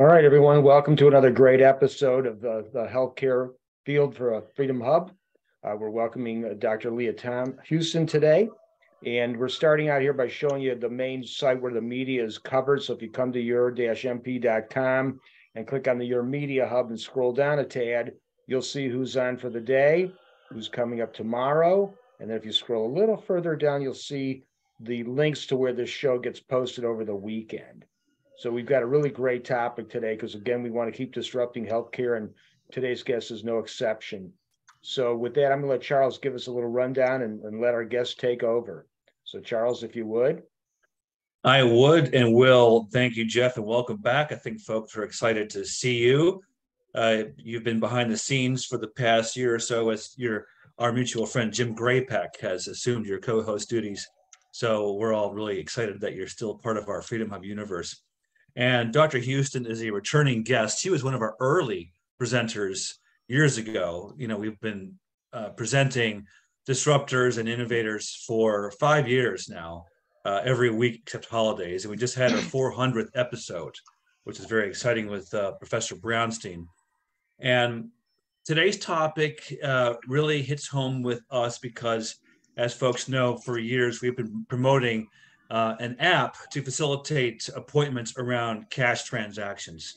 All right, everyone, welcome to another great episode of the healthcare field for Freedom Hub. We're welcoming Dr. Leah Houston today, and we're starting out here by showing you the main site where the media is covered. So if you come to your-mp.com and click on the Your Media Hub and scroll down a tad, you'll see who's on for the day, who's coming up tomorrow, and then if you scroll a little further down, you'll see the links to where this show gets posted over the weekend. So we've got a really great topic today because, again, we want to keep disrupting healthcare, and today's guest is no exception. So with that, I'm going to let Charles give us a little rundown and let our guest take over. So Charles, if you would. I would and will. Thank you, Jeff, and welcome back. I think folks are excited to see you. You've been behind the scenes for the past year or so as our mutual friend Jim Graypack has assumed your co-host duties. So we're all really excited that you're still part of our Freedom Hub universe. And Dr. Houston is a returning guest. She was one of our early presenters years ago. You know, we've been presenting disruptors and innovators for 5 years now, every week except holidays. And we just had our 400th episode, which is very exciting with Professor Brownstein. And today's topic really hits home with us because, as folks know, for years we've been promoting an app to facilitate appointments around cash transactions.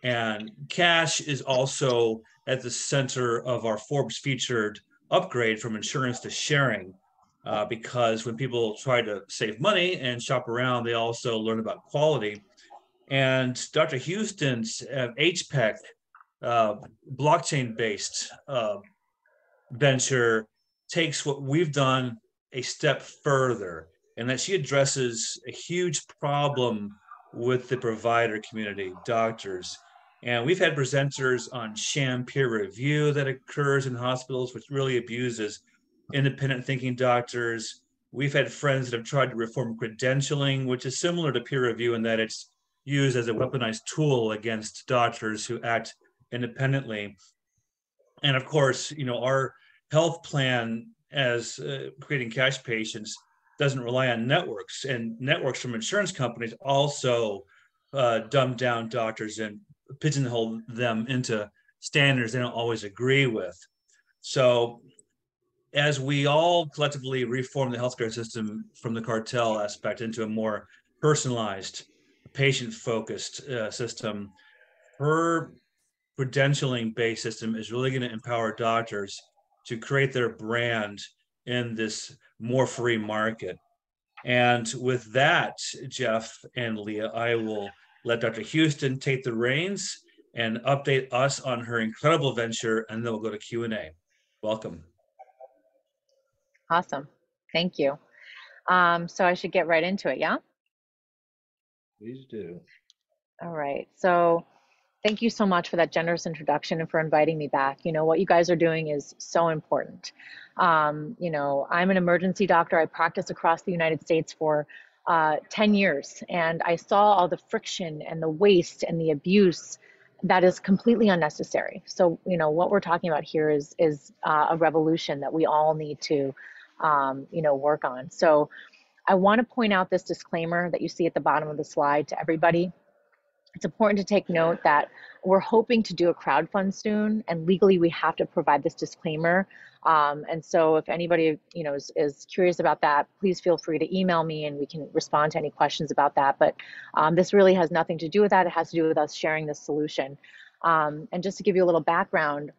And cash is also at the center of our Forbes featured upgrade from insurance to sharing, because when people try to save money and shop around, they also learn about quality. And Dr. Houston's HPEC blockchain-based venture takes what we've done a step further, and that she addresses a huge problem with the provider community, doctors. And we've had presenters on sham peer review that occurs in hospitals, which really abuses independent thinking doctors. We've had friends that have tried to reform credentialing, which is similar to peer review in that it's used as a weaponized tool against doctors who act independently. And of course, you know, our health plan as creating cash patients doesn't rely on networks, and networks from insurance companies also dumb down doctors and pigeonhole them into standards they don't always agree with. So as we all collectively reform the healthcare system from the cartel aspect into a more personalized, patient-focused system, her credentialing-based system is really going to empower doctors to create their brand in this more free market. And with that, Jeff and Leah, I will let Dr. Houston take the reins and update us on her incredible venture, and then we'll go to Q&A. Welcome. Awesome. Thank you. So I should get right into it, yeah? Please do. All right. So thank you so much for that generous introduction and for inviting me back. You know, what you guys are doing is so important. You know, I'm an emergency doctor. I practiced across the United States for 10 years, and I saw all the friction and the waste and the abuse that is completely unnecessary. So, you know, what we're talking about here is a revolution that we all need to, you know, work on. So I want to point out this disclaimer that you see at the bottom of the slide to everybody. It's important to take note that we're hoping to do a crowdfund soon, and legally we have to provide this disclaimer. And so if anybody, you know, is curious about that, please feel free to email me and we can respond to any questions about that. But this really has nothing to do with that. It has to do with us sharing this solution. And just to give you a little background,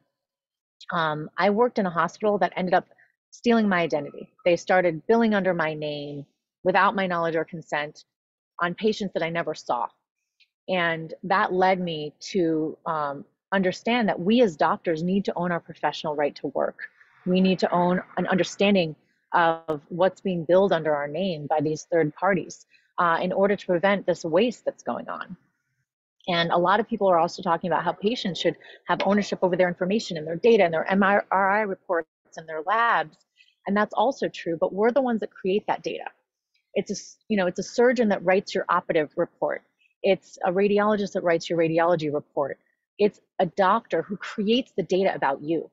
I worked in a hospital that ended up stealing my identity. They started billing under my name without my knowledge or consent on patients that I never saw. And that led me to understand that we as doctors need to own our professional right to work. We need to own an understanding of what's being billed under our name by these third parties in order to prevent this waste that's going on. And a lot of people are also talking about how patients should have ownership over their information and their data and their MRI reports and their labs. And that's also true, but we're the ones that create that data. It's a surgeon that writes your operative report. It's a radiologist that writes your radiology report. It's a doctor who creates the data about you.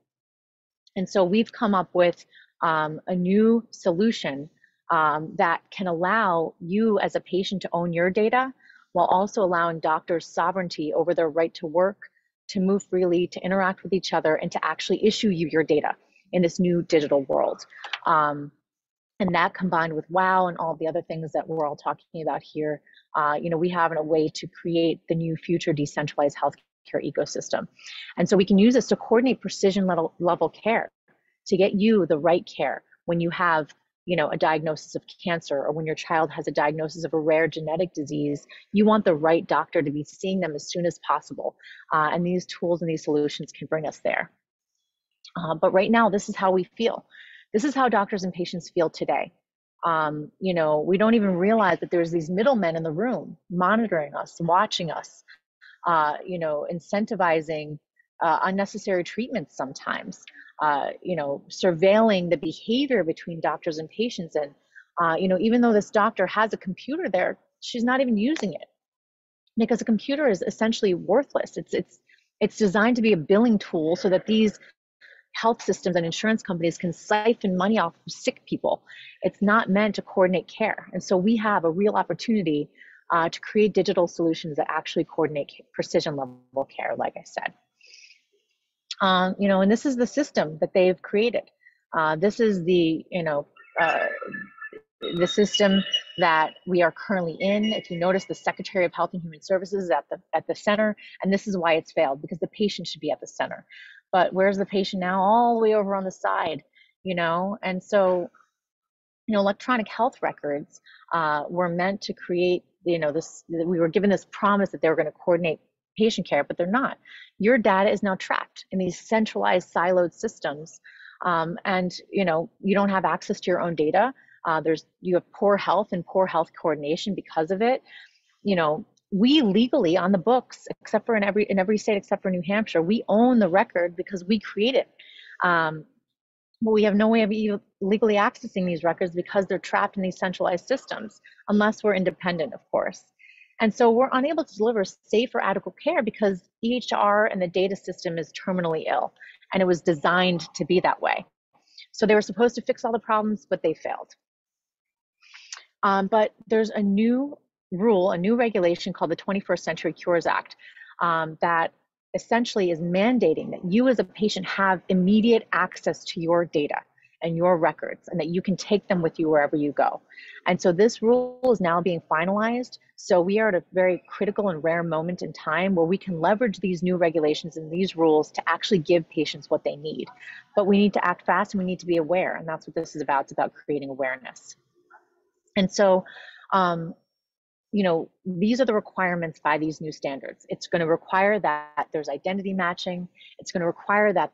And so we've come up with a new solution that can allow you as a patient to own your data while also allowing doctors sovereignty over their right to work, to move freely, to interact with each other, and to actually issue you your data in this new digital world. And that combined with WOW and all the other things that we're all talking about here, we have a way to create the new future decentralized healthcare ecosystem. And so we can use this to coordinate precision level care, to get you the right care when you have a diagnosis of cancer, or when your child has a diagnosis of a rare genetic disease. You want the right doctor to be seeing them as soon as possible. And these tools and these solutions can bring us there. But right now, this is how we feel. This is how doctors and patients feel today. We don't even realize that there's these middlemen in the room monitoring us, watching us, incentivizing unnecessary treatments sometimes, surveilling the behavior between doctors and patients. And, even though this doctor has a computer there, she's not even using it, because a computer is essentially worthless. It's designed to be a billing tool so that these health systems and insurance companies can siphon money off of sick people. It's not meant to coordinate care. And so we have a real opportunity to create digital solutions that actually coordinate precision level care, like I said. And this is the system that they've created. This is the system that we are currently in. If you notice, the Secretary of Health and Human Services is at the center, and this is why it's failed, because the patient should be at the center. But where's the patient now? All the way over on the side, And so, electronic health records were meant to create, we were given this promise that they were going to coordinate patient care, but they're not. Your data is now trapped in these centralized siloed systems. And, you don't have access to your own data. You have poor health and poor health coordination because of it. We legally on the books, except for in every state except for New Hampshire, we own the record because we create it. But we have no way of legally accessing these records because they're trapped in these centralized systems, unless we're independent, of course. And so we're unable to deliver safe or adequate care because EHR and the data system is terminally ill, and it was designed to be that way. So they were supposed to fix all the problems, but they failed. But there's a new rule, a new regulation called the 21st Century Cures Act that essentially is mandating that you as a patient have immediate access to your data and your records, and that you can take them with you wherever you go. And so this rule is now being finalized. So we are at a very critical and rare moment in time where we can leverage these new regulations and these rules to actually give patients what they need. But we need to act fast, and we need to be aware. And that's what this is about. It's about creating awareness. And so, these are the requirements by these new standards. It's going to require that there's identity matching. It's going to require that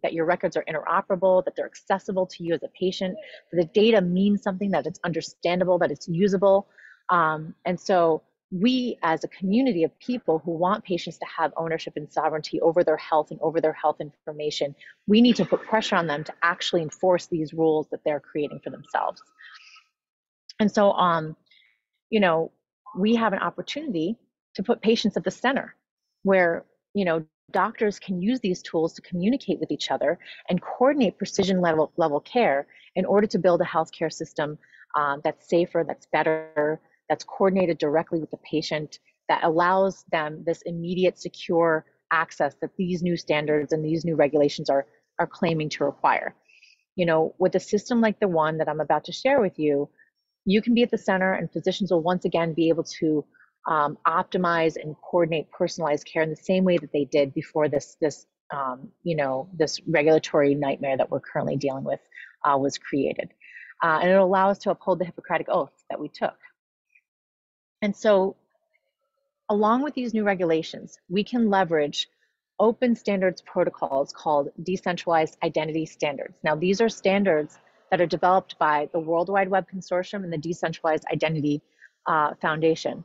that your records are interoperable, that they're accessible to you as a patient, that the data means something, that it's understandable, that it's usable. And so we, as a community of people who want patients to have ownership and sovereignty over their health and over their health information, we need to put pressure on them to actually enforce these rules that they're creating for themselves. And so, we have an opportunity to put patients at the center, where, doctors can use these tools to communicate with each other and coordinate precision level care in order to build a healthcare system that's safer, that's better, that's coordinated directly with the patient, that allows them this immediate, secure access that these new standards and these new regulations are claiming to require. With a system like the one that I'm about to share with you, you can be at the center, and physicians will once again be able to optimize and coordinate personalized care in the same way that they did before this regulatory nightmare that we're currently dealing with was created. And it'll allow us to uphold the Hippocratic Oath that we took. And so, along with these new regulations, we can leverage open standards protocols called decentralized identity standards. Now, these are standards that are developed by the World Wide Web Consortium and the Decentralized Identity Foundation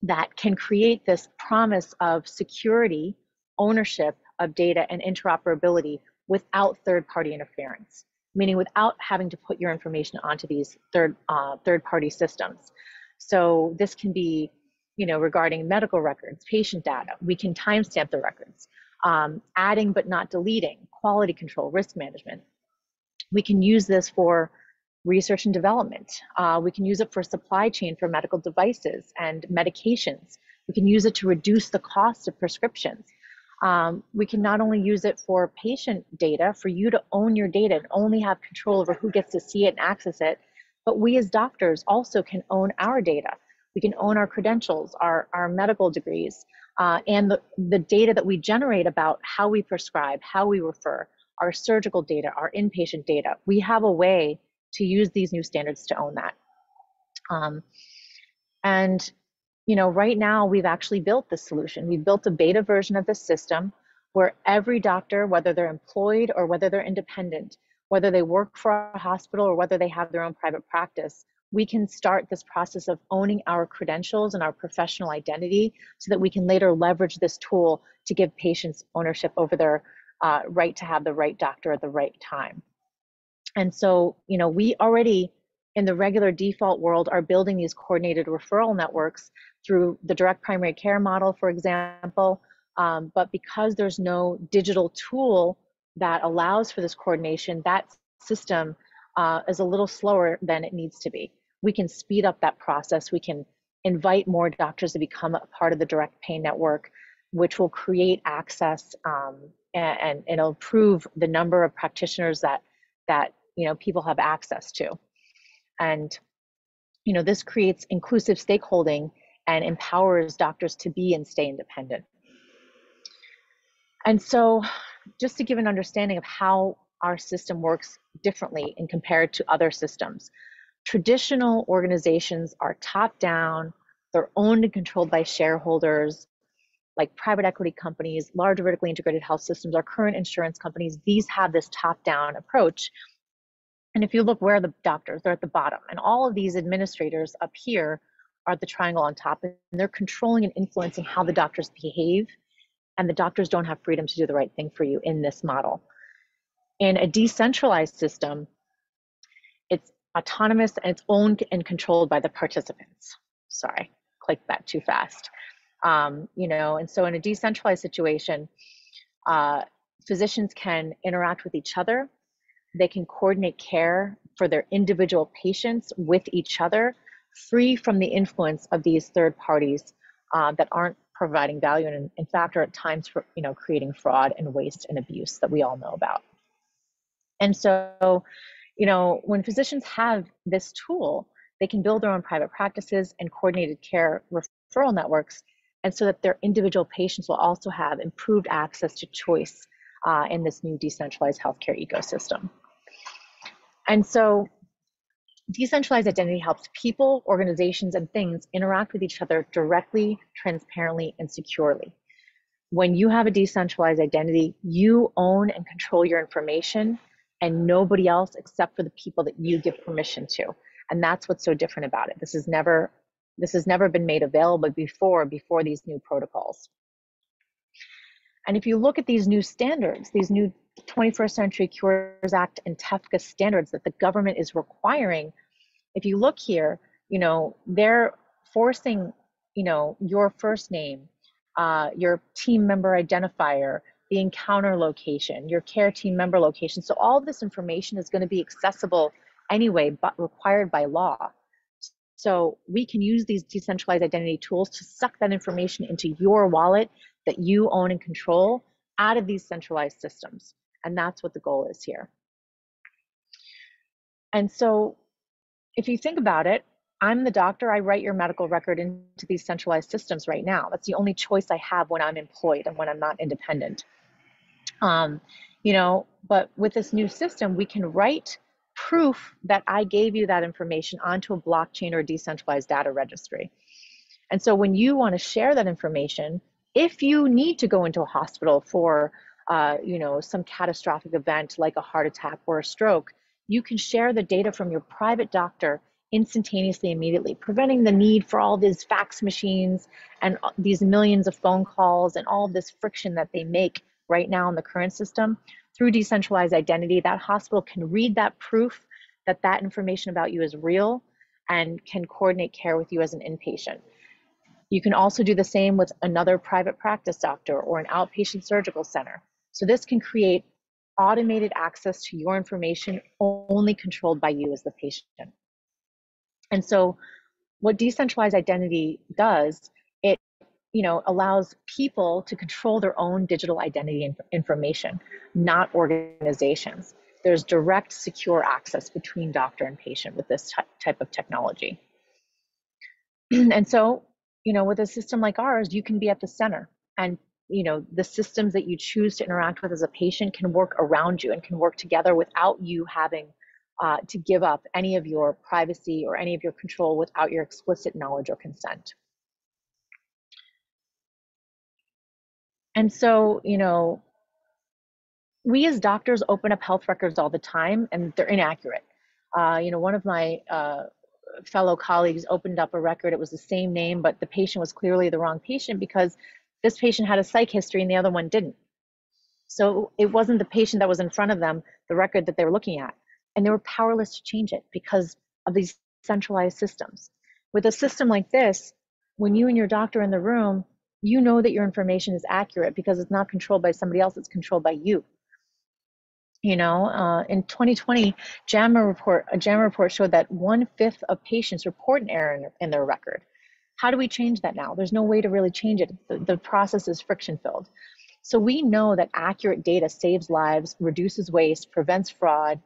that can create this promise of security, ownership of data, and interoperability without third-party interference, meaning without having to put your information onto these third-party systems. So this can be, regarding medical records, patient data. We can timestamp the records, adding but not deleting, quality control, risk management. We can use this for, research and development. We can use it for supply chain for medical devices and medications. We can use it to reduce the cost of prescriptions. We can not only use it for patient data, for you to own your data and only have control over who gets to see it and access it, but we as doctors also can own our data. We can own our credentials, our medical degrees, and the data that we generate about how we prescribe, how we refer, our surgical data, our inpatient data. We have a way to use these new standards to own that. And you know, right now we've actually built this solution. We've built a beta version of this system where every doctor, whether they're employed or whether they're independent, whether they work for a hospital or whether they have their own private practice, we can start this process of owning our credentials and our professional identity so that we can later leverage this tool to give patients ownership over their right to have the right doctor at the right time. And so, you know, we already in the regular default world are building these coordinated referral networks through the direct primary care model, for example. But because there's no digital tool that allows for this coordination, that system is a little slower than it needs to be. We can speed up that process. We can invite more doctors to become a part of the direct pay network, which will create access and it'll improve the number of practitioners that you know people have access to. And you know, this creates inclusive stakeholding and empowers doctors to be and stay independent. And so just to give an understanding of how our system works differently in compared to other systems, traditional organizations are top down, they're owned and controlled by shareholders, like private equity companies, large vertically integrated health systems, our current insurance companies. These have this top down approach. And if you look where the doctors, they're at the bottom, and all of these administrators up here are the triangle on top, and they're controlling and influencing how the doctors behave, and the doctors don't have freedom to do the right thing for you in this model. In a decentralized system, it's autonomous and it's owned and controlled by the participants. Sorry, clicked that too fast. You know, and so in a decentralized situation, physicians can interact with each other. They can coordinate care for their individual patients with each other, free from the influence of these third parties that aren't providing value and in fact are at times for, you know, creating fraud and waste and abuse that we all know about. And so, you know, when physicians have this tool, they can build their own private practices and coordinated care referral networks, and so that their individual patients will also have improved access to choice in this new decentralized healthcare ecosystem. And so decentralized identity helps people, organizations, and things interact with each other directly, transparently, and securely. When you have a decentralized identity, you own and control your information, and nobody else except for the people that you give permission to. And that's what's so different about it. This has never been made available before these new protocols. And if you look at these new standards, these new 21st Century Cures Act and TEFCA standards that the government is requiring, if you look here, you know, they're forcing, you know, your first name, your team member identifier, the encounter location, your care team member location. So all of this information is going to be accessible anyway, but required by law. So we can use these decentralized identity tools to suck that information into your wallet that you own and control out of these centralized systems. And that's what the goal is here. And so if you think about it, I'm the doctor, I write your medical record into these centralized systems right now. That's the only choice I have when I'm employed and when I'm not independent. You know, but with this new system, we can write proof that I gave you that information onto a blockchain or a decentralized data registry. And so when you want to share that information, if you need to go into a hospital for, you know, some catastrophic event like a heart attack or a stroke, you can share the data from your private doctor instantaneously, immediately, preventing the need for all these fax machines and these millions of phone calls and all of this friction that they make right now in the current system. Through decentralized identity, that hospital can read that proof that that information about you is real and can coordinate care with you as an inpatient. You can also do the same with another private practice doctor or an outpatient surgical center. So this can create automated access to your information only controlled by you as the patient. And so what decentralized identity does, it allows people to control their own digital identity information, not organizations. There's direct, secure access between doctor and patient with this type of technology. And so, with a system like ours, you can be at the center, and the systems that you choose to interact with as a patient can work around you and can work together without you having to give up any of your privacy or any of your control without your explicit knowledge or consent. And so, we as doctors open up health records all the time, and they're inaccurate. One of my fellow colleagues opened up a record. It was the same name, but the patient was clearly the wrong patient because this patient had a psych history and the other one didn't. So it wasn't the patient that was in front of them, the record that they were looking at. And they were powerless to change it because of these centralized systems. With a system like this, when you and your doctor are in the room, you know that your information is accurate because it's not controlled by somebody else, it's controlled by you. In 2020, a JAMA report showed that 1/5 of patients report an error in their record. How do we change that now? There's no way to really change it. The process is friction filled. So we know that accurate data saves lives, reduces waste, prevents fraud.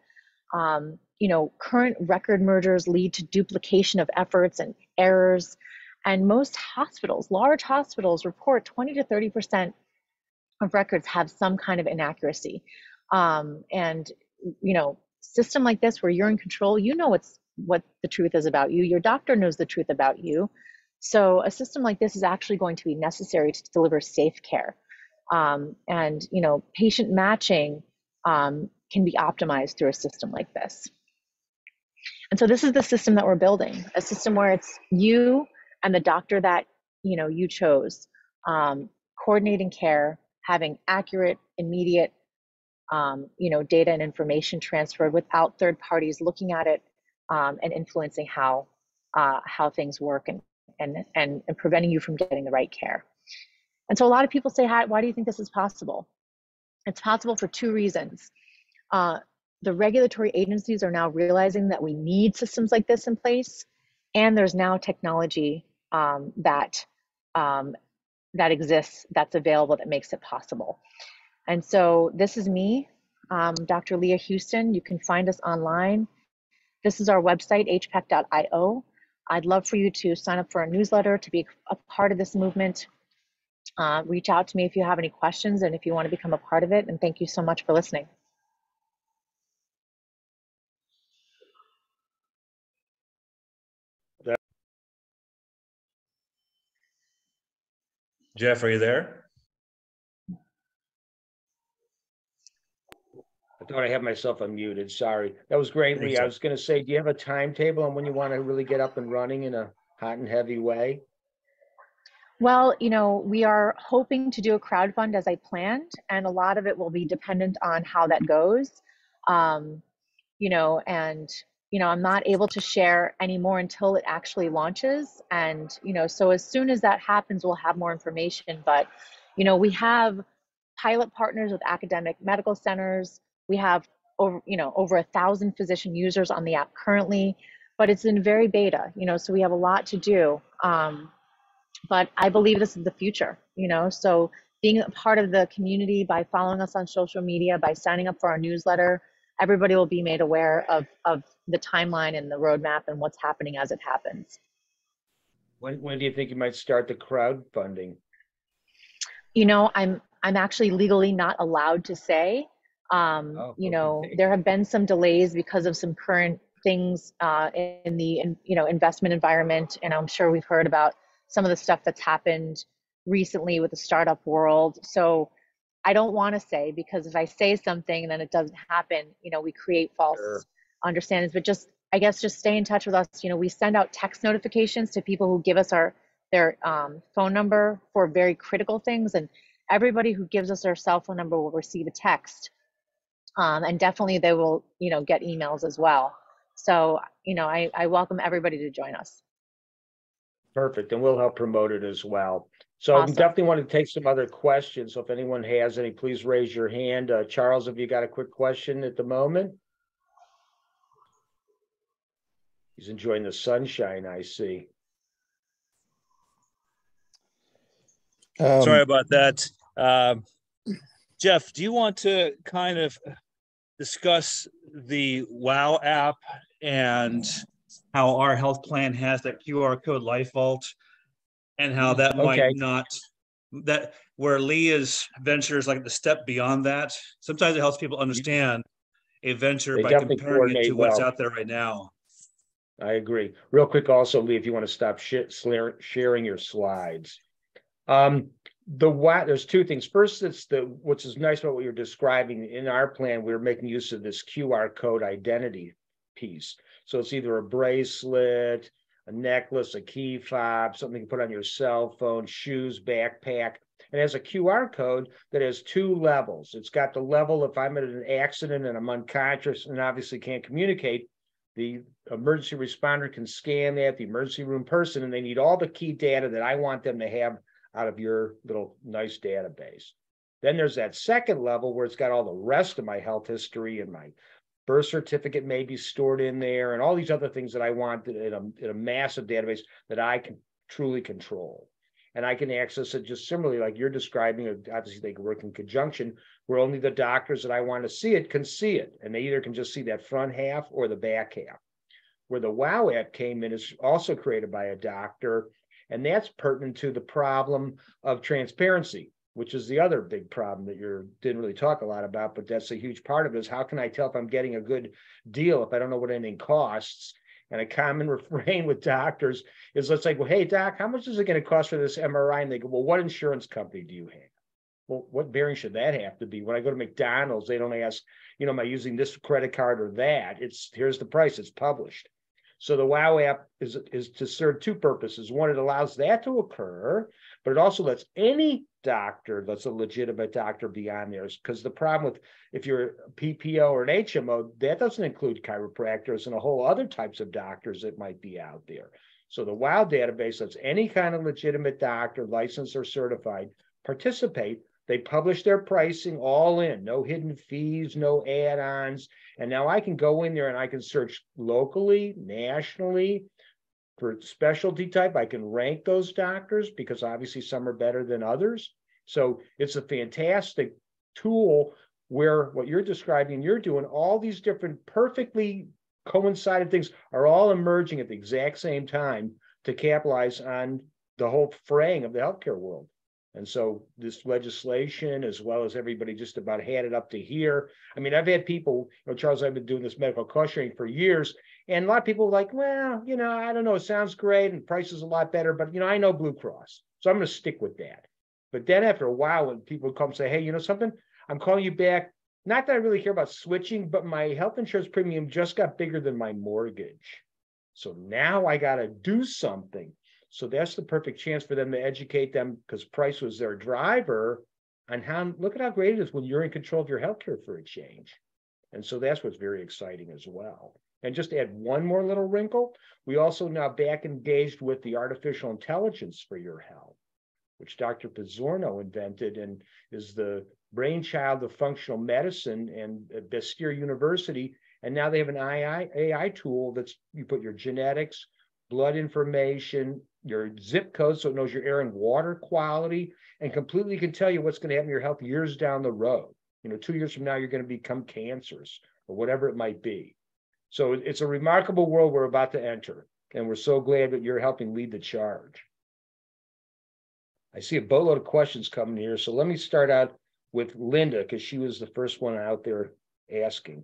Current record mergers lead to duplication of efforts and errors. And most hospitals, large hospitals, report 20 to 30% of records have some kind of inaccuracy. System like this where you're in control, what the truth is about you. Your doctor knows the truth about you. So a system like this is actually going to be necessary to deliver safe care. Patient matching can be optimized through a system like this. And so this is the system that we're building, a system where it's you and the doctor that you chose, coordinating care, having accurate, immediate data and information transferred without third parties looking at it and influencing how things work and preventing you from getting the right care. And so a lot of people say, why do you think this is possible? It's possible for two reasons. The regulatory agencies are now realizing that we need systems like this in place, and there's now technology that exists, that's available, that makes it possible. And so this is me, Dr. Leah Houston. You can find us online. This is our website, hpec.io. I'd love for you to sign up for a newsletter to be a part of this movement. Reach out to me if you have any questions and if you want to become a part of it. And thank you so much for listening. Jeff, are you there? I thought I had myself unmuted. Sorry. That was great, Leah. I was going to say, do you have a timetable on when you want to really get up and running in a hot and heavy way? Well, we are hoping to do a crowdfund as I planned, and a lot of it will be dependent on how that goes. I'm not able to share anymore until it actually launches. And, so as soon as that happens, we'll have more information. But, we have pilot partners with academic medical centers. We have over 1,000 physician users on the app currently, but it's in very beta, so we have a lot to do. But I believe this is the future, so being a part of the community by following us on social media, by signing up for our newsletter, everybody will be made aware of the timeline and the roadmap and what's happening as it happens. When do you think you might start the crowdfunding? I'm actually legally not allowed to say. There have been some delays because of some current things in the investment environment, and I'm sure we've heard about some of the stuff that's happened recently with the startup world. So I don't want to say, because if I say something and then it doesn't happen, we create false understandings. But just stay in touch with us. We send out text notifications to people who give us their phone number for very critical things, and everybody who gives us their cell phone number will receive a text, and definitely they will get emails as well. So I welcome everybody to join us. Perfect, and we'll help promote it as well. So Awesome. definitely want to take some other questions. So if anyone has any, please raise your hand. Charles, have you got a quick question at the moment? He's enjoying the sunshine, I see. Sorry about that. Jeff, do you want to kind of discuss the WOW app and how our health plan has that QR code Life Vault and how that might not, that where Leah's venture is like the step beyond that? Sometimes it helps people understand a venture by comparing it to what's out there right now. I agree. Real quick also, Lee, if you want to stop sharing your slides. There's two things. First, it's which is nice about what you're describing. In our plan, we're making use of this QR code identity piece. So it's either a bracelet, a necklace, a key fob, something you put on your cell phone, shoes, backpack. It has a QR code that has two levels. It's got the level if I'm in an accident and I'm unconscious and obviously can't communicate, the emergency responder can scan that, the emergency room person, and they need all the key data that I want them to have out of your little nice database. Then there's that second level where it's got all the rest of my health history and my birth certificate may be stored in there and all these other things that I want in a massive database that I can truly control. And I can access it just similarly like you're describing. Obviously, they can work in conjunction where only the doctors that I want to see it can see it. And they either can just see that front half or the back half. Where the WOW app came in is also created by a doctor. And that's pertinent to the problem of transparency, which is the other big problem that you didn't really talk a lot about, but that's a huge part of it is how can I tell if I'm getting a good deal if I don't know what anything costs? And a common refrain with doctors is, let's say, well, hey, doc, how much is it going to cost for this MRI? And they go, well, what insurance company do you have? Well, what bearing should that have to be? When I go to McDonald's, they don't ask, am I using this credit card or that? It's here's the price, it's published. So the WOW app is to serve two purposes. One, it allows that to occur, but it also lets any doctor that's a legitimate doctor be on there. Because the problem with if you're a PPO or an HMO, that doesn't include chiropractors and a whole other types of doctors that might be out there. So the WOW database lets any kind of legitimate doctor, licensed or certified, participate. They publish their pricing all in, no hidden fees, no add-ons. And now I can go in there and I can search locally, nationally for specialty type. I can rank those doctors because obviously some are better than others. So it's a fantastic tool where what you're describing, you're doing all these different perfectly coincided things are all emerging at the exact same time to capitalize on the whole fraying of the healthcare world. And so this legislation, as well as everybody just about had it up to here. I mean, I've had people, Charles, I've been doing this medical cost sharing for years, and a lot of people are like, well, I don't know, it sounds great and price is a lot better, but, I know Blue Cross, so I'm going to stick with that. But then after a while, when people come say, hey, something, I'm calling you back, not that I really care about switching, but my health insurance premium just got bigger than my mortgage. So now I got to do something. So that's the perfect chance for them to educate them because price was their driver on how, look at how great it is when you're in control of your healthcare for a change. And so that's what's very exciting as well. And just to add one more little wrinkle, we also now back engaged with the artificial intelligence for your health, which Dr. Pizzorno invented and is the brainchild of functional medicine and at Bastyr University. And now they have an AI tool that's, you put your genetics, blood information, your zip code, so it knows your air and water quality, and completely can tell you what's going to happen to your health years down the road. 2 years from now, you're going to become cancerous or whatever it might be. So it's a remarkable world we're about to enter, and we're so glad that you're helping lead the charge. I see a boatload of questions coming here, so let me start out with Linda, because she was the first one out there asking.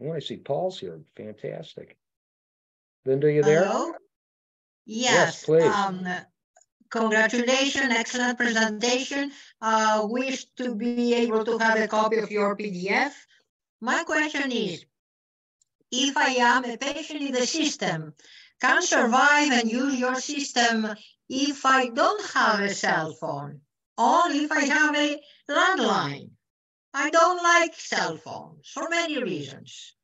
Oh, I see Paul's here. Fantastic. Linda, you there? Hello? Yes, please. Congratulations, excellent presentation. Wish to be able to have a copy of your PDF. My question is, if I am a patient in the system, can survive and use your system if I don't have a cell phone, only if I have a landline? I don't like cell phones for many reasons.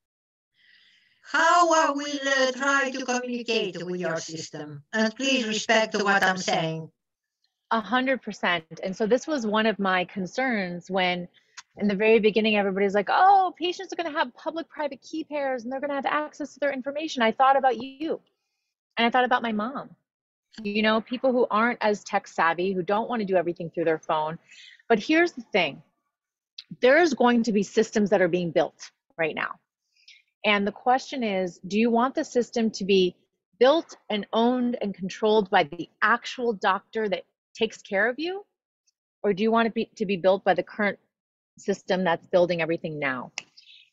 How I will try to communicate with your system? And please respect what I'm saying. 100%. And so this was one of my concerns when in the very beginning, everybody's like, oh, patients are going to have public-private key pairs and they're going to have access to their information. I thought about you and I thought about my mom, you know, people who aren't as tech savvy, who don't want to do everything through their phone. But here's the thing, there's going to be systems that are being built right now. And the question is, do you want the system to be built and owned and controlled by the actual doctor that takes care of you? Or do you want it to be built by the current system that's building everything now?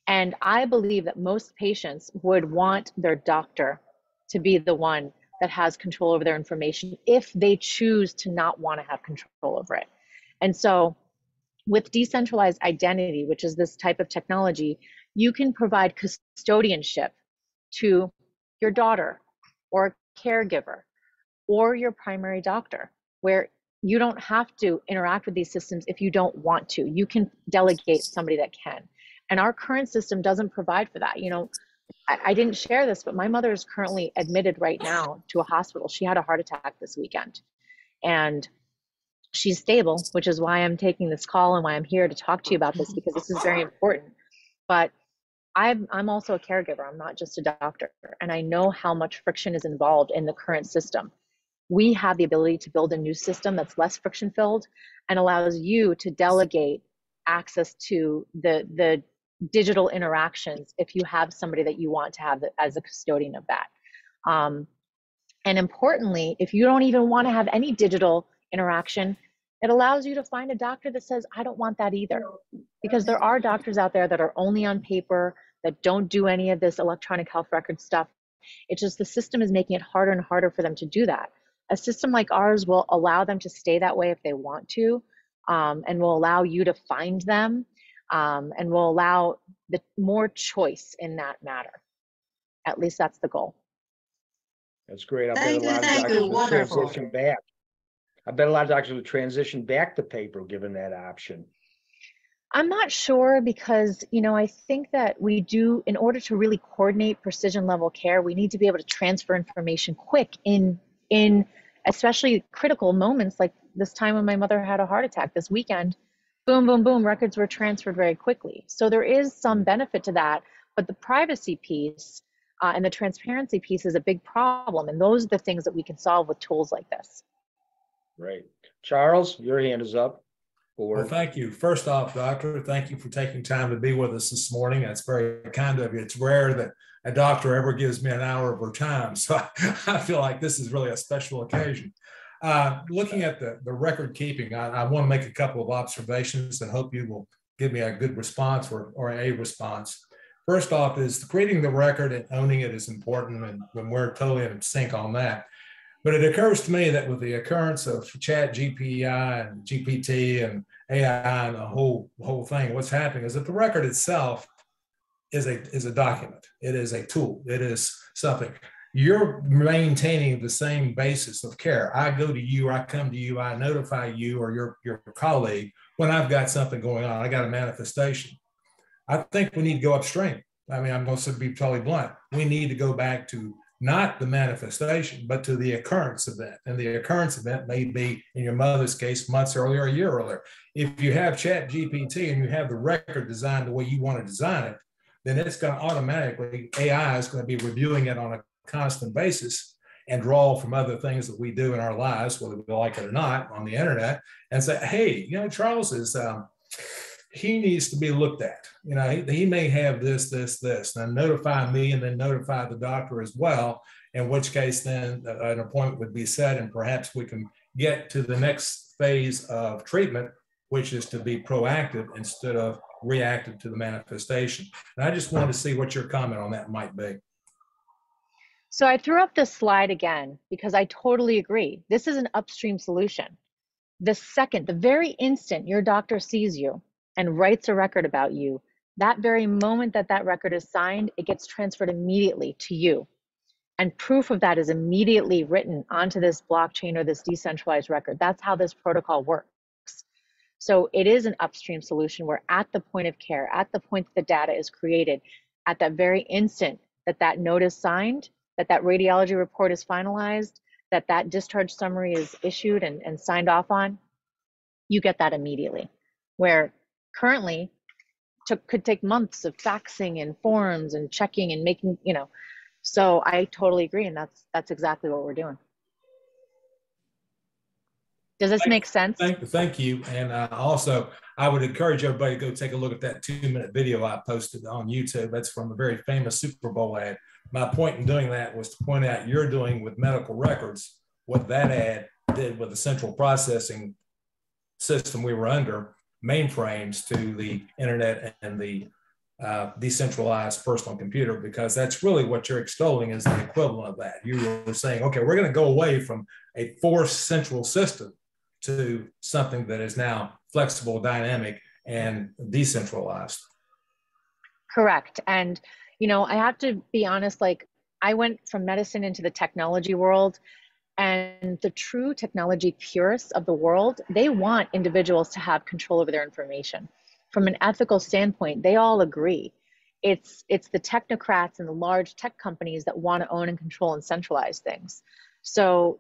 And I believe that most patients would want their doctor to be the one that has control over their information if they choose to not want to have control over it. And so with decentralized identity, which is this type of technology, you can provide custodianship to your daughter or a caregiver or your primary doctor, where you don't have to interact with these systems if you don't want to. You can delegate somebody that can. And our current system doesn't provide for that. You know, I didn't share this, but my mother is currently admitted right now to a hospital. She had a heart attack this weekend. And she's stable, which is why I'm taking this call and why I'm here to talk to you about this, because this is very important. But I'm also a caregiver. I'm not just a doctor. And I know how much friction is involved in the current system. We have the ability to build a new system that's less friction filled and allows you to delegate access to the digital interactions if you have somebody that you want to have as a custodian of that. And importantly, if you don't even want to have any digital interaction, it allows you to find a doctor that says, I don't want that either. Because there are doctors out there that are only on paper, that don't do any of this electronic health record stuff. It's just the system is making it harder and harder for them to do that. A system like ours will allow them to stay that way if they want to, and will allow you to find them, and will allow the more choice in that matter. At least that's the goal. That's great. I bet a lot of doctors will transition back. I bet a lot of doctors will transition back to paper given that option. I'm not sure, because, you know, I think that we do, in order to really coordinate precision level care, we need to be able to transfer information quick in especially critical moments like this time when my mother had a heart attack this weekend. Boom, boom, boom, records were transferred very quickly. So there is some benefit to that, but the privacy piece and the transparency piece is a big problem. And those are the things that we can solve with tools like this. Right. Charles, your hand is up. Well, thank you. First off, doctor, thank you for taking time to be with us this morning. That's very kind of you. It's rare that a doctor ever gives me an hour of her time. So I feel like this is really a special occasion. Looking at the record keeping, I want to make a couple of observations and hope you will give me a good response or a response. First off is creating the record and owning it is important, and when we're totally in sync on that. But it occurs to me that with the occurrence of Chat GPI and GPT and AI and the whole thing, what's happening is that the record itself is a document. It is a tool. It is something. You're maintaining the same basis of care. I go to you, I come to you, I notify you or your colleague when I've got something going on. I got a manifestation. I think we need to go upstream. I mean, I'm going to be totally blunt. We need to go back to not the manifestation, but to the occurrence event. And the occurrence event may be, in your mother's case, months earlier, a year earlier. If you have Chat GPT and you have the record designed the way you want to design it, then it's going to automatically, AI is going to be reviewing it on a constant basis and draw from other things that we do in our lives, whether we like it or not, on the internet, and say, hey, you know, Charles is, he needs to be looked at. You know, he may have this, and notify me and then notify the doctor as well, in which case then an appointment would be set and perhaps we can get to the next phase of treatment, which is to be proactive instead of reactive to the manifestation. And I just wanted to see what your comment on that might be. So I threw up this slide again because I totally agree. This is an upstream solution. The very instant your doctor sees you and writes a record about you, that very moment that record is signed, it gets transferred immediately to you. And proof of that is immediately written onto this blockchain or this decentralized record. That's how this protocol works. So it is an upstream solution where at the point of care, at the point that the data is created, at that very instant that note is signed, that radiology report is finalized, that discharge summary is issued and signed off on, you get that immediately. Where currently could take months of faxing and forms and checking and making, so I totally agree. And that's exactly what we're doing. Does this make sense? Thank you. And also, I would encourage everybody to go take a look at that 2-minute video I posted on YouTube. That's from a very famous Super Bowl ad. My point in doing that was to point out you're doing with medical records what that ad did with the central processing system we were under, mainframes to the internet and the decentralized personal computer, because that's really what you're extolling is the equivalent of that. You were saying, okay, we're going to go away from a forced central system to something that is now flexible, dynamic, and decentralized. Correct. And, I have to be honest, like I went from medicine into the technology world, and the true technology purists of the world, they want individuals to have control over their information. From an ethical standpoint, they all agree. It's the technocrats and the large tech companies that want to own and control and centralize things. So,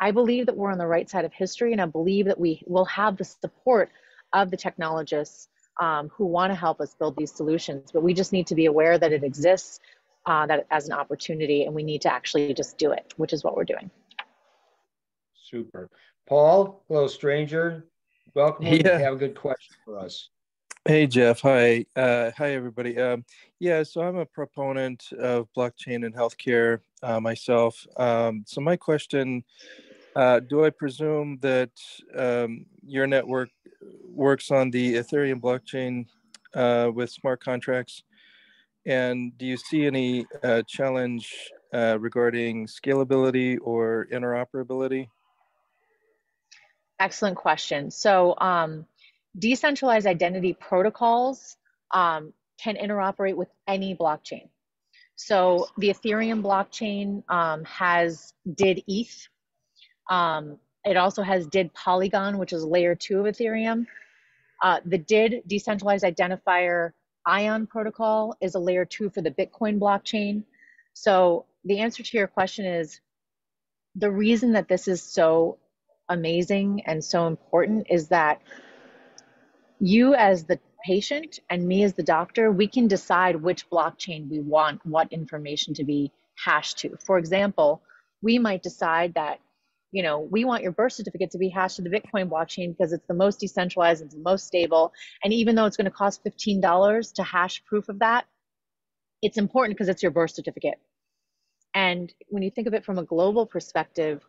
I believe that we're on the right side of history, and I believe that we will have the support of the technologists who want to help us build these solutions. But we just need to be aware that it exists that as an opportunity, and we need to actually just do it, which is what we're doing. Super. Paul, hello, stranger. Welcome. Yeah. Have a good question for us. Hey, Jeff. Hi. Hi, everybody. So I'm a proponent of blockchain in healthcare myself. So my question, do I presume that your network works on the Ethereum blockchain with smart contracts? And do you see any challenge regarding scalability or interoperability? Excellent question. So decentralized identity protocols can interoperate with any blockchain. So the Ethereum blockchain did ETH. It also did Polygon, which is layer 2 of Ethereum. The did decentralized identifier ION protocol is a layer 2 for the Bitcoin blockchain. So the answer to your question is, the reason that this is so amazing and so important is that you as the patient and me as the doctor, we can decide which blockchain we want what information to be hashed to. For example, we might decide that, we want your birth certificate to be hashed to the Bitcoin blockchain because it's the most decentralized, it's the most stable. And even though it's going to cost $15 to hash proof of that, it's important because it's your birth certificate. And when you think of it from a global perspective,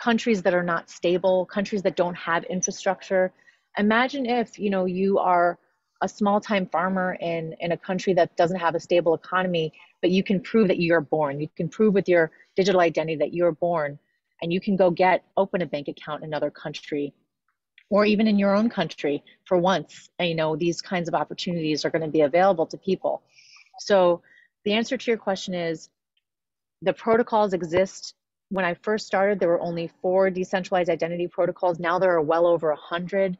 countries that are not stable, countries that don't have infrastructure, imagine if, you are a small-time farmer in a country that doesn't have a stable economy, but you can prove that you're born. You can prove with your digital identity that you're born, and you can go open a bank account in another country, or even in your own country for once. And, these kinds of opportunities are going to be available to people. So the answer to your question is, the protocols exist. When I first started, there were only 4 decentralized identity protocols. Now there are well over 100.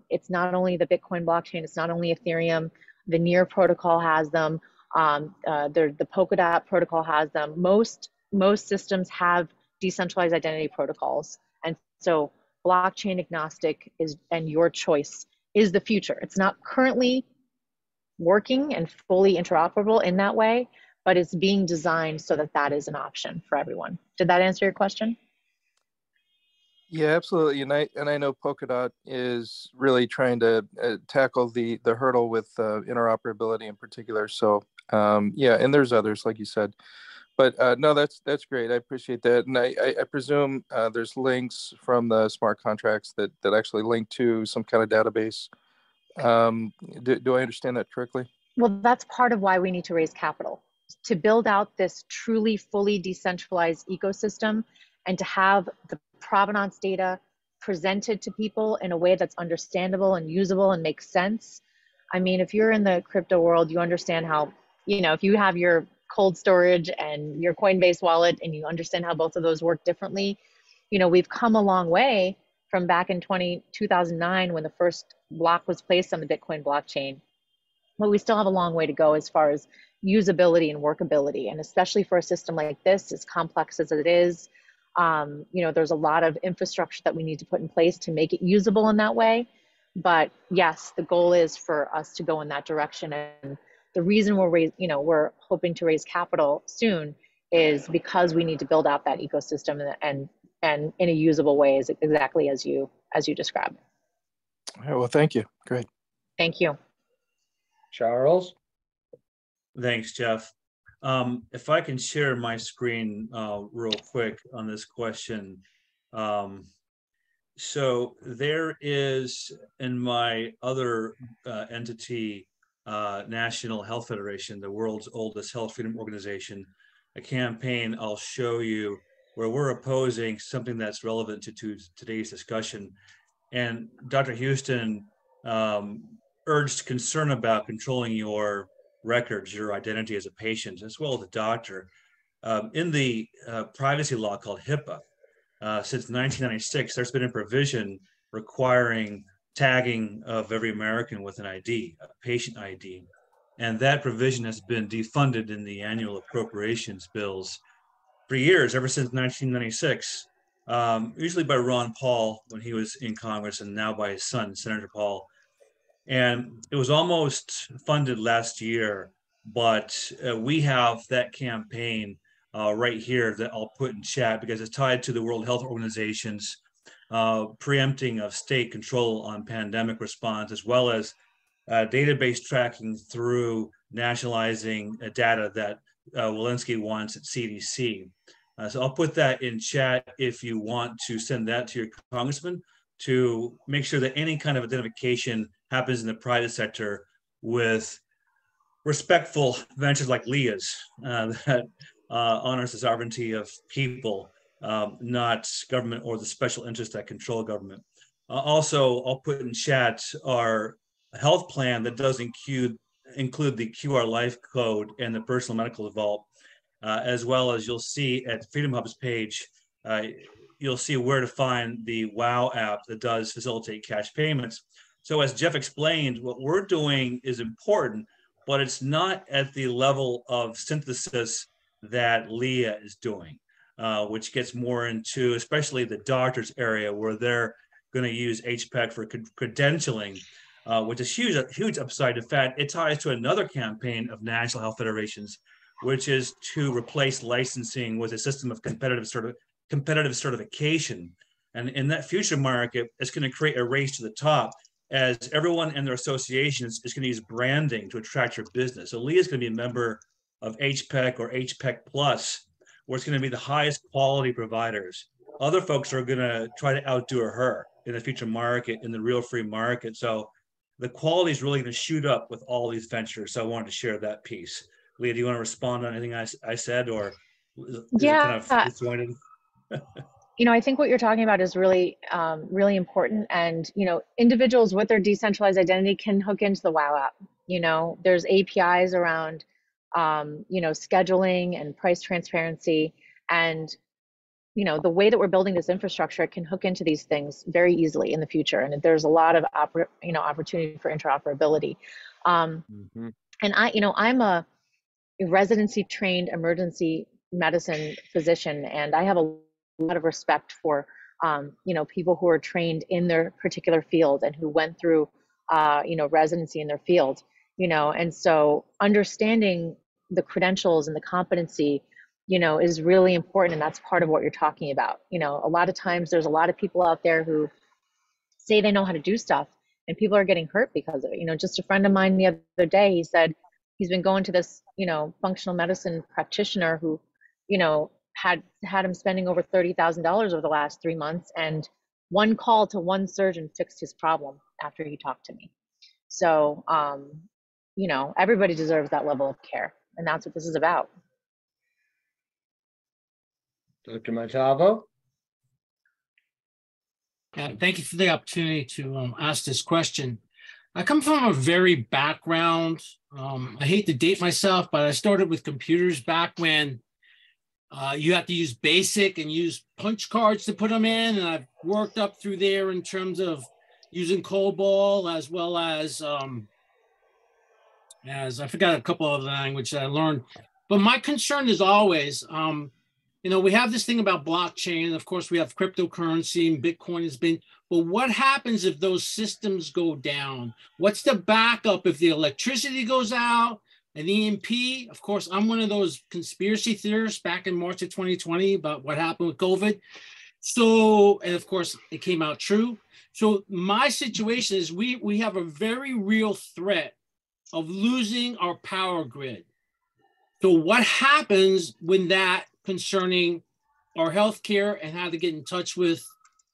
It's not only the Bitcoin blockchain, it's not only Ethereum, the Near protocol has them, the Polkadot protocol has them. Most systems have decentralized identity protocols. And so blockchain agnostic and your choice is the future. It's not currently working and fully interoperable in that way, but it's being designed so that is an option for everyone. Did that answer your question? Yeah, absolutely. And I know Polkadot is really trying to tackle the hurdle with interoperability in particular. So and there's others, like you said. But no, that's great. I appreciate that. And I presume there's links from the smart contracts that actually link to some kind of database. Do I understand that correctly? Well, that's part of why we need to raise capital, to build out this truly fully decentralized ecosystem and to have the provenance data presented to people in a way that's understandable and usable and makes sense. I mean, if you're in the crypto world, you understand how, if you have your cold storage and your Coinbase wallet and you understand how both of those work differently, we've come a long way from back in 2009 when the first block was placed on the Bitcoin blockchain. But we still have a long way to go as far as usability and workability. And especially for a system like this, as complex as it is, you know, there's a lot of infrastructure that we need to put in place to make it usable in that way. But yes, the goal is for us to go in that direction. And the reason we're hoping to raise capital soon is because we need to build out that ecosystem and in a usable way, is exactly as you described. All right, well, thank you. Great. Thank you. Charles? Thanks, Jeff. If I can share my screen real quick on this question. So there is, in my other entity, National Health Federation, the world's oldest health freedom organization, a campaign I'll show you where we're opposing something that's relevant to today's discussion. And Dr. Houston urged concern about controlling your records, your identity as a patient, as well as a doctor. In the privacy law called HIPAA, since 1996, there's been a provision requiring tagging of every American with an ID, a patient ID. And that provision has been defunded in the annual appropriations bills for years, ever since 1996, usually by Ron Paul when he was in Congress, and now by his son, Senator Paul. And it was almost funded last year, but we have that campaign right here that I'll put in chat because it's tied to the World Health Organization's preempting of state control on pandemic response, as well as database tracking through nationalizing data that Walensky wants at CDC. So I'll put that in chat if you want to send that to your congressman to make sure that any kind of identification happens in the private sector with respectful ventures like Leah's that honors the sovereignty of people, not government or the special interests that control government. Also, I'll put in chat our health plan that does include the QR Life Code and the personal medical vault, as well as you'll see at Freedom Hub's page, you'll see where to find the WOW app that does facilitate cash payments. So as Jeff explained, what we're doing is important, but it's not at the level of synthesis that Leah is doing, which gets more into especially the doctor's area where they're going to use HPEC for credentialing, which is huge upside. In fact, it ties to another campaign of national health federations, which is to replace licensing with a system of competitive certification. And in that future market, it's going to create a race to the top as everyone and their associations is going to use branding to attract your business. So Leah is going to be a member of HPEC or HPEC Plus, where it's going to be the highest quality providers. Other folks are going to try to outdo her in the future market, in the real free market. So the quality is really going to shoot up with all these ventures. So I wanted to share that piece. Leah, do you want to respond on anything I said, or is it kind of disjointed? You know, I think what you're talking about is really, really important. And, you know, individuals with their decentralized identity can hook into the WOW app. You know, there's APIs around, you know, scheduling and price transparency. And, you know, the way that we're building this infrastructure, it can hook into these things very easily in the future. And there's a lot of, opportunity for interoperability. And I'm a residency trained emergency medicine physician, and I have a lot of respect for people who are trained in their particular field and who went through residency in their field, and so understanding the credentials and the competency is really important, and that's part of what you're talking about. A lot of times there's a lot of people out there who say they know how to do stuff and people are getting hurt because of it. Just a friend of mine the other day, he said he's been going to this functional medicine practitioner who had him spending over $30,000 over the last 3 months, and one call to one surgeon fixed his problem after he talked to me. So, everybody deserves that level of care, and that's what this is about. Dr. Matavo? Thank you for the opportunity to ask this question. I come from a very background, I hate to date myself, but I started with computers back when you have to use BASIC and use punch cards to put them in. And I've worked up through there in terms of using COBOL as well as as I forgot a couple of the language that I learned. But my concern is always, we have this thing about blockchain. Of course, we have cryptocurrency and Bitcoin has been, but what happens if those systems go down? What's the backup if the electricity goes out? An EMP, of course, I'm one of those conspiracy theorists back in March of 2020 about what happened with COVID. So, and of course, it came out true. So my situation is we have a very real threat of losing our power grid. So what happens when that concerning our healthcare and how to get in touch with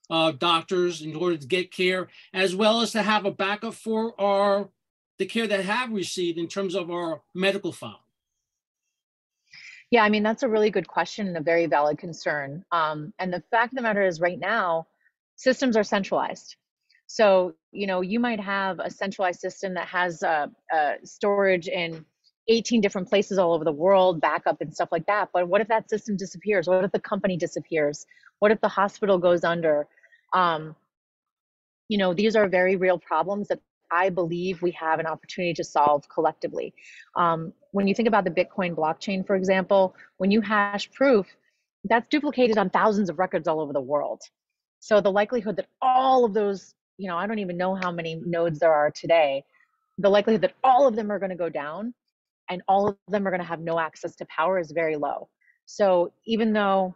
doctors in order to get care, as well as to have a backup for the care that have received in terms of our medical file? Yeah, I mean, that's a really good question and a very valid concern. And the fact of the matter is right now, systems are centralized. So, you might have a centralized system that has storage in 18 different places all over the world, backup and stuff like that. But what if that system disappears? What if the company disappears? What if the hospital goes under? These are very real problems that I believe we have an opportunity to solve collectively. When you think about the Bitcoin blockchain, for example, when you hash proof, that's duplicated on thousands of records all over the world. So the likelihood that all of those, I don't even know how many nodes there are today, the likelihood that all of them are going to go down and all of them are going to have no access to power is very low. So even though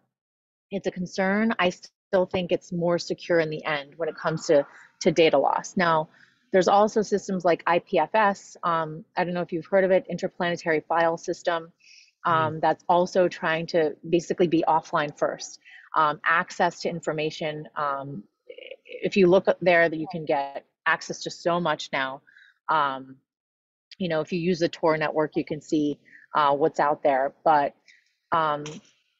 it's a concern, I still think it's more secure in the end when it comes to data loss. Now, there's also systems like IPFS. I don't know if you've heard of it, Interplanetary File System. That's also trying to basically be offline first. Access to information. If you look up there, that you can get access to so much now. If you use the Tor network, you can see what's out there. But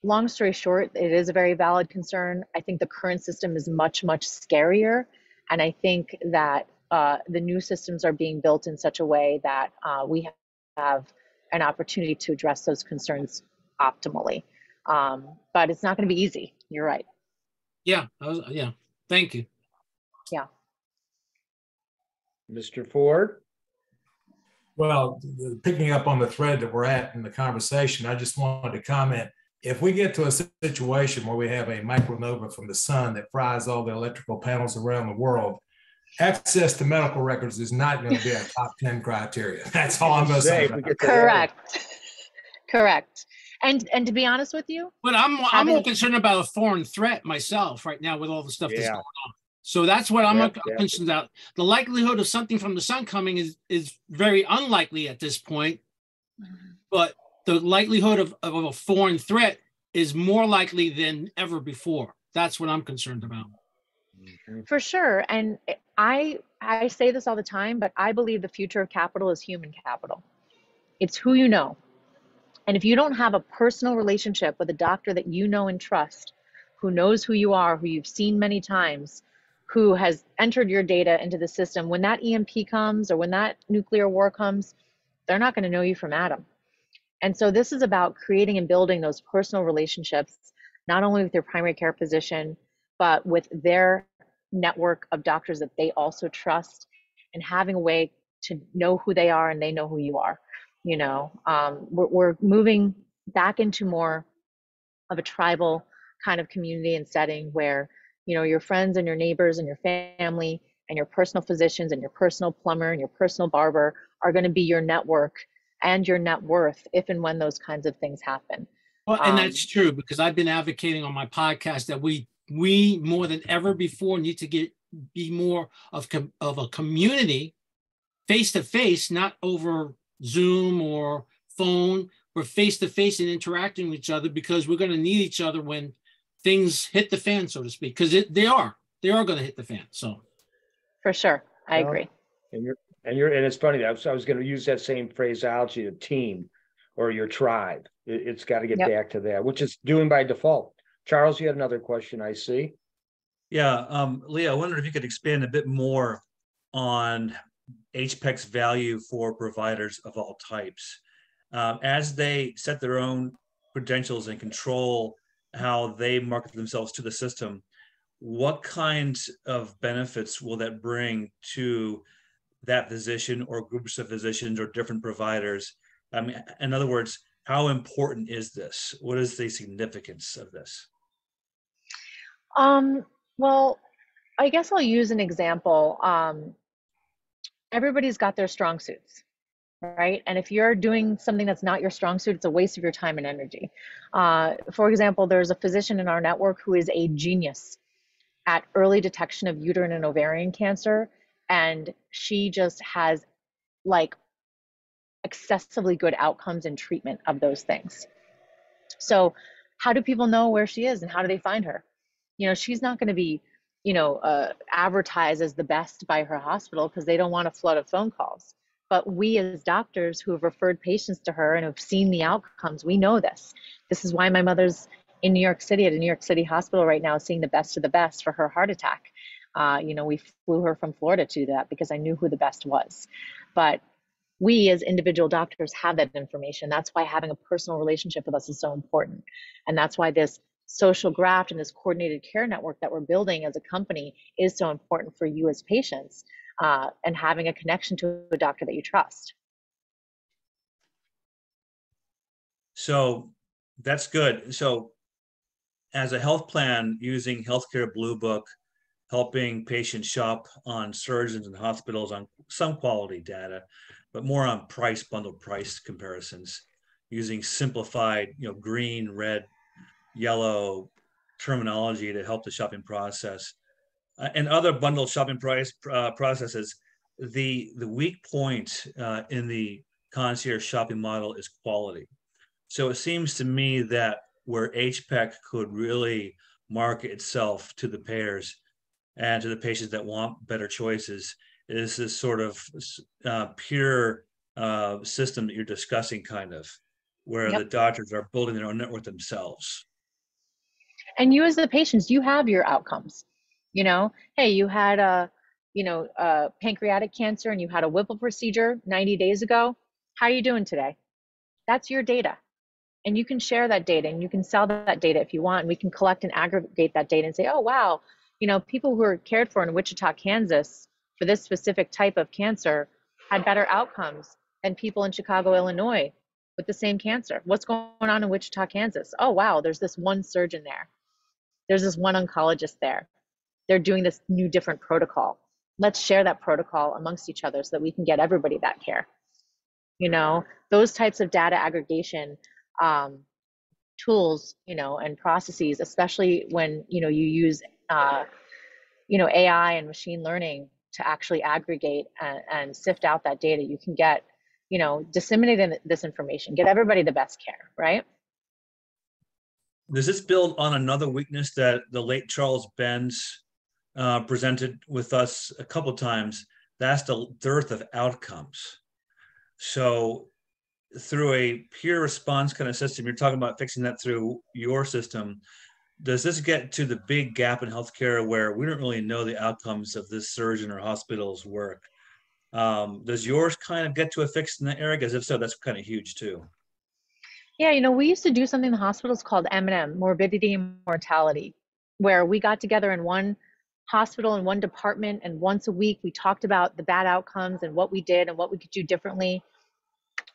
long story short, it is a very valid concern. I think the current system is much, much scarier. And I think that the new systems are being built in such a way that we have an opportunity to address those concerns optimally. But it's not going to be easy. You're right. Yeah. Thank you. Yeah. Mr. Ford? Well, picking up on the thread that we're at in the conversation, I just wanted to comment. If we get to a situation where we have a micronova from the sun that fries all the electrical panels around the world, access to medical records is not going to be a top 10 criteria. That's all I'm going to say. Correct. And to be honest with you, but I'm more concerned about a foreign threat myself right now with all the stuff that's going on. So that's what I'm concerned about. The likelihood of something from the sun coming is very unlikely at this point, but the likelihood of a foreign threat is more likely than ever before. That's what I'm concerned about. For sure. And I say this all the time, but I believe the future of capital is human capital. It's who you know. And if you don't have a personal relationship with a doctor that you know and trust, who knows who you are, who you've seen many times, who has entered your data into the system, when that EMP comes or when that nuclear war comes, they're not going to know you from Adam. And so this is about creating and building those personal relationships, not only with your primary care physician, but with their network of doctors that they also trust, and having a way to know who they are and they know who you are. We're moving back into more of a tribal kind of community and setting where, your friends and your neighbors and your family and your personal physicians and your personal plumber and your personal barber are going to be your network and your net worth if and when those kinds of things happen. Well, and that's true, because I've been advocating on my podcast that we more than ever before need to be more of a community, face to face, not over Zoom or phone, but face to face and interacting with each other, because we're going to need each other when things hit the fan, so to speak, because they are going to hit the fan. So, for sure, I agree. And it's funny. I was going to use that same phraseology, a team or your tribe. It's got to get back to that, which is doing by default. Charles, you had another question, I see. Yeah, Leah, I wonder if you could expand a bit more on HPEC's value for providers of all types. As they set their own credentials and control how they market themselves to the system, what kinds of benefits will that bring to that physician or groups of physicians or different providers? I mean, in other words, how important is this? What is the significance of this? Well, I guess I'll use an example. Everybody's got their strong suits, right? And if you're doing something that's not your strong suit, it's a waste of your time and energy. For example, there's a physician in our network who is a genius at early detection of uterine and ovarian cancer, and she just has like excessively good outcomes in treatment of those things. So how do people know where she is and how do they find her? You know, she's not going to be, advertised as the best by her hospital because they don't want a flood of phone calls. But we as doctors who have referred patients to her and have seen the outcomes, we know this. This is why my mother's in New York City at a New York City hospital right now seeing the best of the best for her heart attack. We flew her from Florida to that because I knew who the best was. But we as individual doctors have that information. That's why having a personal relationship with us is so important. And that's why this social graft and this coordinated care network that we're building as a company is so important for you as patients, and having a connection to a doctor that you trust. So that's good. So as a health plan using Healthcare Blue Book, helping patients shop on surgeons and hospitals on some quality data, but more on price, bundled price comparisons, using simplified, green, red, yellow terminology to help the shopping process, and other bundled shopping price processes. The weak point in the concierge shopping model is quality. So it seems to me that where HPEC could really market itself to the payers and to the patients that want better choices is this sort of pure system that you're discussing, kind of, where the doctors are building their own network themselves. And you as the patients, you have your outcomes. Hey, you had a pancreatic cancer and you had a Whipple procedure 90 days ago. How are you doing today? That's your data. And you can share that data and you can sell that data if you want. And we can collect and aggregate that data and say, oh, wow, people who are cared for in Wichita, Kansas for this specific type of cancer had better outcomes than people in Chicago, Illinois with the same cancer. What's going on in Wichita, Kansas? Oh, wow, there's this one surgeon there. There's this one oncologist there. They're doing this new different protocol. Let's share that protocol amongst each other so that we can get everybody that care. Those types of data aggregation tools, and processes, especially when, you use, AI and machine learning to actually aggregate and sift out that data, you can get, disseminate this information, get everybody the best care, right? Does this build on another weakness that the late Charles Benz presented with us a couple of times? That's the dearth of outcomes. So through a peer response kind of system, you're talking about fixing that through your system. Does this get to the big gap in healthcare where we don't really know the outcomes of this surgeon or hospital's work? Does yours kind of get to a fix in that area? Because if so, that's kind of huge too. Yeah, we used to do something in the hospitals called M&M, morbidity and mortality, where we got together in one hospital in one department, and once a week we talked about the bad outcomes and what we did and what we could do differently.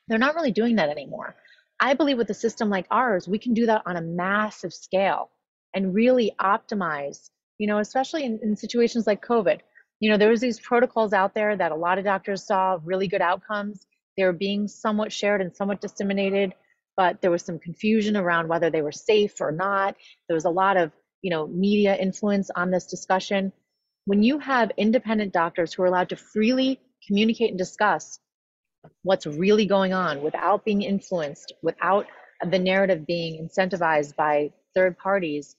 They're not really doing that anymore. I believe with a system like ours, we can do that on a massive scale and really optimize, especially in situations like COVID. There was these protocols out there that a lot of doctors saw really good outcomes. They were being somewhat shared and somewhat disseminated, but there was some confusion around whether they were safe or not. There was a lot of, media influence on this discussion. When you have independent doctors who are allowed to freely communicate and discuss what's really going on without being influenced, without the narrative being incentivized by third parties,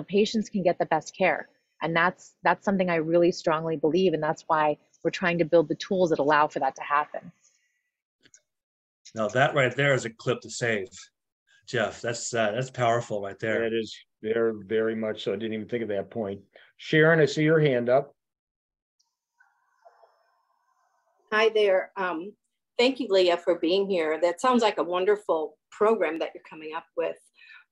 patients can get the best care. And that's something I really strongly believe. And that's why we're trying to build the tools that allow for that to happen. Now that right there is a clip to save, Jeff. That's powerful right there. That is very much so. I didn't even think of that point. Sharon, I see your hand up. Hi there. Thank you, Leah, for being here. That sounds like a wonderful program that you're coming up with.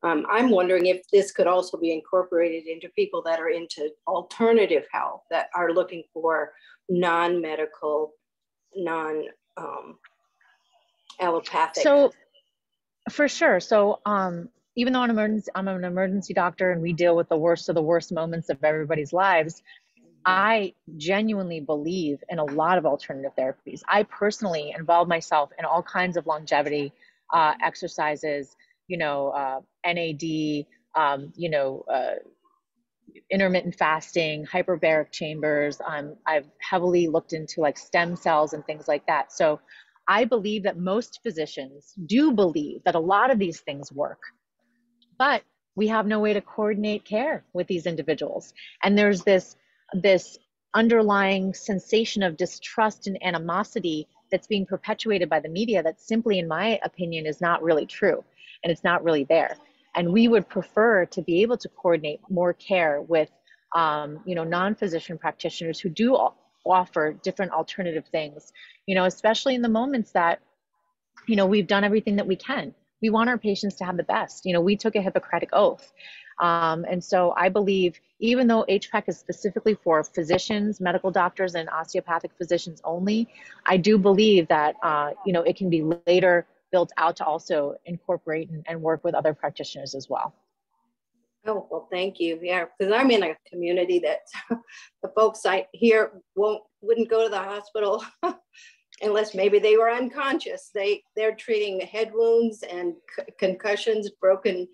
I'm wondering if this could also be incorporated into people that are into alternative health, that are looking for non-medical allopathic? So for sure. So even though I'm an emergency doctor and we deal with the worst of the worst moments of everybody's lives, I genuinely believe in a lot of alternative therapies. I personally involve myself in all kinds of longevity exercises, NAD, intermittent fasting, hyperbaric chambers. I've heavily looked into like stem cells and things like that. So I believe that most physicians do believe that a lot of these things work, but we have no way to coordinate care with these individuals. And there's this underlying sensation of distrust and animosity that's being perpetuated by the media that simply, in my opinion, is not really true, and it's not really there. And we would prefer to be able to coordinate more care with non-physician practitioners who do offer different alternative things, especially in the moments that we've done everything that we can. We want our patients to have the best. We took a Hippocratic oath. And so I believe, even though HPEC is specifically for physicians, medical doctors, and osteopathic physicians only, I do believe that, it can be later built out to also incorporate and work with other practitioners as well. Oh, well, thank you. Yeah, because I'm in a community that the folks here wouldn't go to the hospital unless maybe they were unconscious. They're treating head wounds and concussions, broken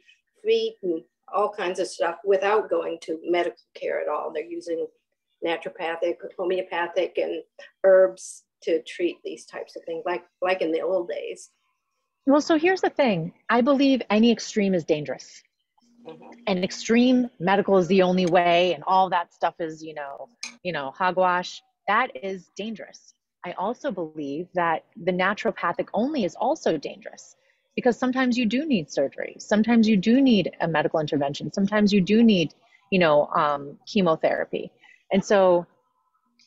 feet, and all kinds of stuff without going to medical care at all. They're using naturopathic, homeopathic, and herbs to treat these types of things, like in the old days. Well, so here's the thing. I believe any extreme is dangerous. Mm-hmm. And extreme medical is the only way, and all that stuff is, hogwash. That is dangerous. I also believe that the naturopathic only is also dangerous, because sometimes you do need surgery. Sometimes you do need a medical intervention. Sometimes you do need, chemotherapy. And so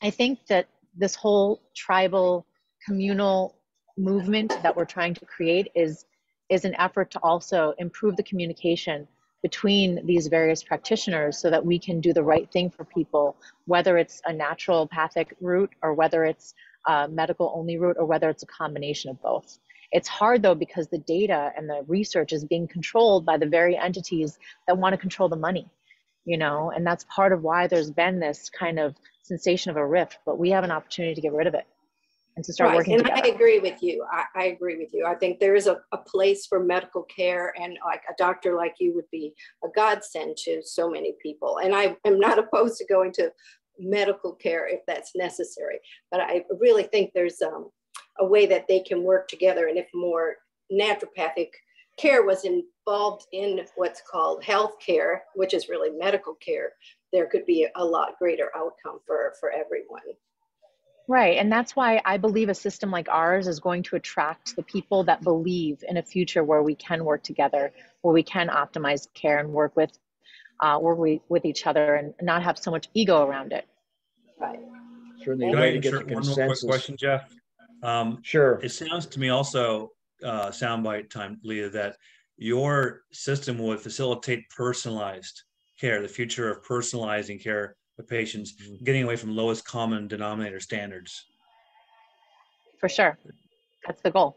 I think that this whole tribal communal movement that we're trying to create is an effort to also improve the communication between these various practitioners so that we can do the right thing for people, whether it's a naturopathic route or whether it's a medical only route or whether it's a combination of both. It's hard though, because the data and the research is being controlled by the very entities that want to control the money, and that's part of why there's been this kind of sensation of a rift, but we have an opportunity to get rid of it and to start working together. I agree with you. I agree with you. I think there is a place for medical care, and like a doctor like you would be a godsend to so many people. And I am not opposed to going to medical care if that's necessary, but I really think there's a way that they can work together. And if more naturopathic care was involved in what's called health care, which is really medical care, there could be a lot greater outcome for everyone. Right. And that's why I believe a system like ours is going to attract the people that believe in a future where we can work together, where we can optimize care and work with each other and not have so much ego around it. Right. Certainly. Can I insert one more quick question, Jeff? Sure. It sounds to me also, soundbite time, Leah, that your system would facilitate personalized care, the future of personalizing care of patients, getting away from lowest common denominator standards. For sure. That's the goal.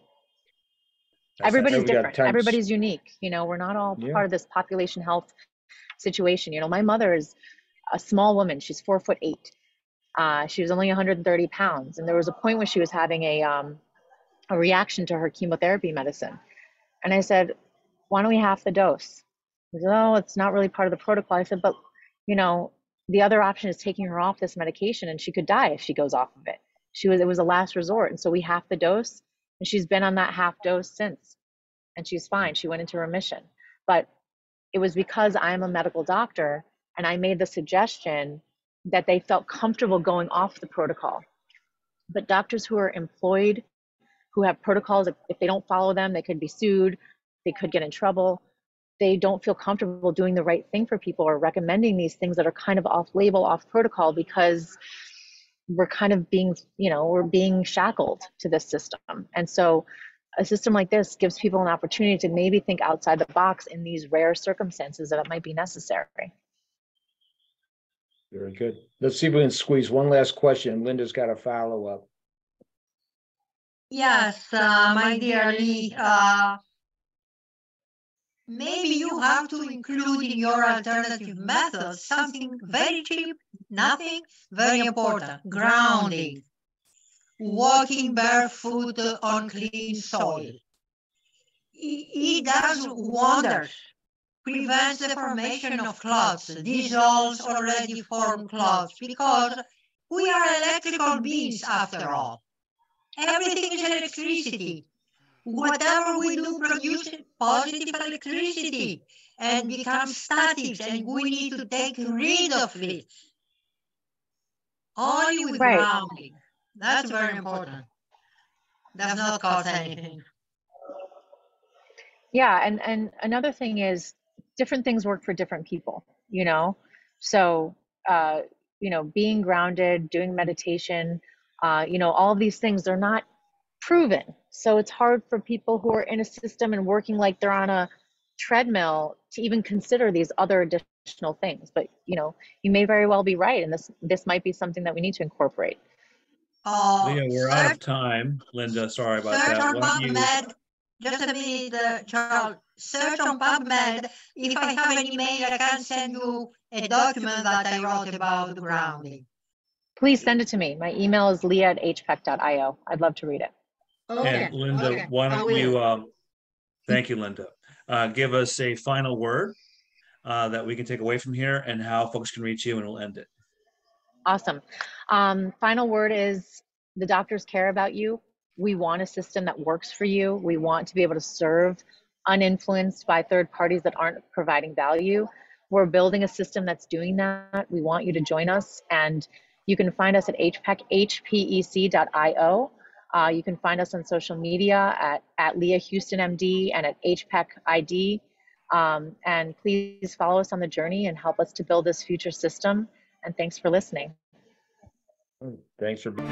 Everybody's different. Everybody's unique. We're not all part of this population health situation. My mother is a small woman. She's 4'8". She was only 130 pounds. And there was a point when she was having a reaction to her chemotherapy medicine. And I said, why don't we half the dose? He said, oh, it's not really part of the protocol. I said, but the other option is taking her off this medication and she could die if she goes off of it. It was a last resort. And so we half the dose, and she's been on that half dose since, and she's fine. She went into remission. But it was because I'm a medical doctor and I made the suggestion that they felt comfortable going off the protocol. But doctors who are employed, who have protocols, if they don't follow them, they could be sued, they could get in trouble. They don't feel comfortable doing the right thing for people or recommending these things that are kind of off label, off protocol, because we're kind of being, we're being shackled to this system. And so a system like this gives people an opportunity to maybe think outside the box in these rare circumstances that it might be necessary. Very good. Let's see if we can squeeze one last question. Linda's got a follow-up. Yes, my dear Lee, maybe you have to include in your alternative methods something very cheap, nothing, very important, grounding, walking barefoot on clean soil. It does wonders, prevents the formation of clots, dissolves already formed clots, because we are electrical beings after all. Everything is electricity. Whatever we do produces positive electricity and becomes static, and we need to take rid of it. Only with Right. grounding. That's very important. Does not cost anything. Yeah, and another thing is different things work for different people, you know? So, being grounded, doing meditation, all of these things, they're not proven. So it's hard for people who are in a system and working like they're on a treadmill to even consider these other additional things. But, you may very well be right. And this might be something that we need to incorporate. Leah, we're out of time. Linda, sorry about Search that. on Why don't you... PubMed. Just a minute, Charles. Search on PubMed. If I have an email, I can send you a document that I wrote about grounding. Please send it to me. My email is leah@hpec.io. I'd love to read it. Okay. And Linda, okay. why don't you, thank you, Linda, give us a final word that we can take away from here and how folks can reach you, and we'll end it. Awesome. Final word is the doctors care about you. We want a system that works for you. We want to be able to serve uninfluenced by third parties that aren't providing value. We're building a system that's doing that. We want you to join us, and you can find us at hpec.io. You can find us on social media at Leah Houston MD and at HPEC ID. And please follow us on the journey and help us to build this future system. And thanks for listening. Thanks for being